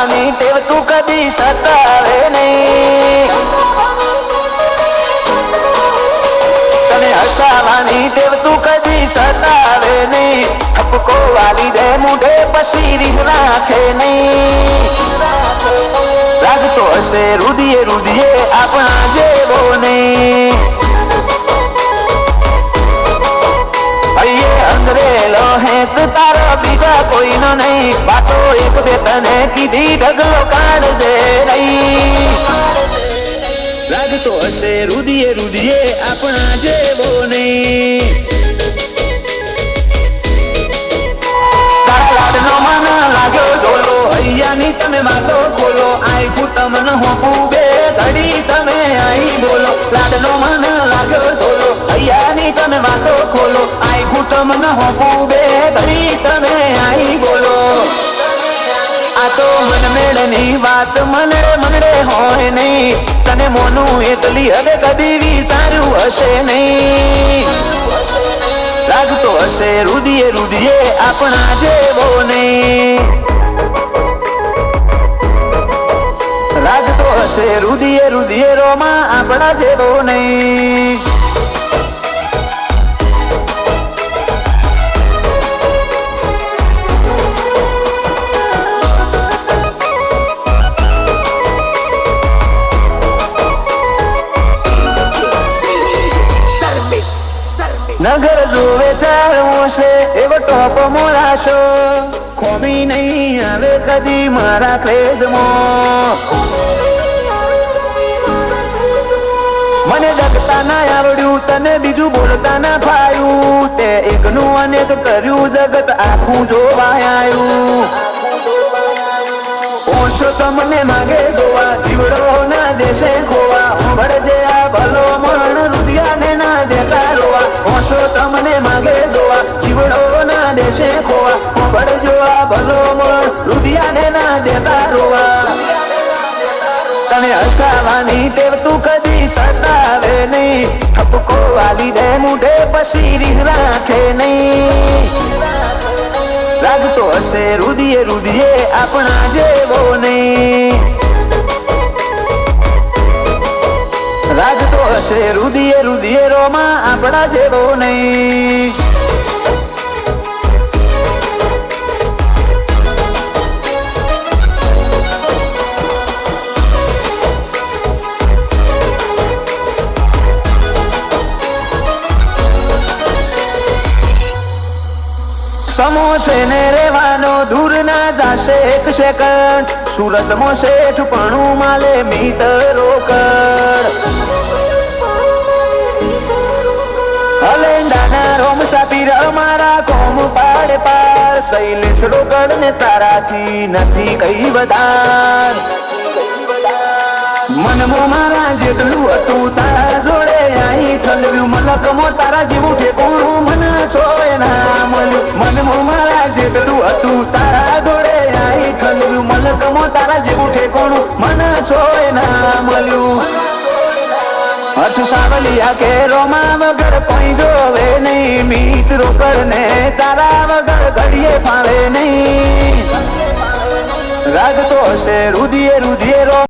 હસાવાની ટેવ તું કદી સતાવે નહીં, તને હસાવાની ટેવ તું કદી સતાવે નહીં, ઠપકો વાલી દે મૂઢે પછી રીહ રાખે નહીં, લાગતો હશે રુધિયે રુધિયે આપણા જેવો નહીં, અંદરેલો હેત તારો બીજા કોઈનો નહીં, વાતો એક બે તને કીધી ઢગલો કાઢજે નહીં, લાગતો હશે રુધિયે રુધિયે આપણા જેવો નહીં, તારા લાડનો મન લાગ્યો ઝોલો, હૈયાની તમે વાતો ખોલો, આખું તમને હોપું બે ઘડી તમે આઈ બોલો, લાડનો મન લાગ્યો ઝોલો, હૈયાની તમે વાતો ખોલો, આખું તમને હોપું બે ઘડી તમે આઈ બોલો, આ તો મનમેળની વાત મનડે હોય નહીં, તને મોનું એટલી હવે કદી વિચાર્યું હશે નહીં, લાગતો હશે રુધિયે રુધિયે આપણા જેવો નહીં, લાગતો હશે રુધિયે રુધિયે રોમાં આપણા જેવો નહીં, નગર જોવે ચાલવો છે એવો ટોપ મોરાશો, ખોમી નહીં આવે કદી મારા ક્રેઝમાં, મને ડગતા ના આવડ્યું તને બીજું બોલતા ના ફાયું, તે એકનું અનેક કર્યું જગત આખું જોવાયું, ઓછો તમને માગે જોવા જીવડો ના દેશે ખોવા, ભળજે આ ભલો મણ રુધિયાને ના દેતા રોવા, ઓછો તમને માગે જોવા જીવડો ના દેશે ખોવા, ભળજો આ ભલો મણ રુધિયાને ના દેતા રોવા, તને હસાવાની ટેવ તું કદી સતાવે નહીં, ઠપકો વાલી દે મૂઢે પછી રીહ રાખે નહીં, લાગતો હશે રુધિયે રુધિયે આપણા જેવો નહીં, લાગતો હશે રુધિયે રુધિયે રોમાં આપણા જેવો નહીં, સમોસે ને રેવાનો દૂર ના જાશે એક સેકન્ડ, સુરત મો શેઠ પણું માલે મીટરો કડ, હલેન્ડાના રોમ સાપીર અમારા કોમ પાડે પાર, શૈલેષ રોકડ ને તારાથી નથી કઈ વધાર, મનમો મારા જેટલું હતું તારા જોડે આઈ ઠલવ્યું, મલકમો તારા જેવું ઠેકોણું મને છોય ના મળ્યું, મનમો મારા જેટલું હતું તારા જોડે આઈ ઠલવ્યું, મલકમો તારા જેવું ઠેકોણું મને છોય ના મળ્યું, હર્ષ સાવલિયા કે રોમા વગર કોઈ જોવે નહીં, મિત્રો કરને તારા વગર ઘડીએ ફાવે નહીં, લાગતો હશે રુધિયે રુધિયે રો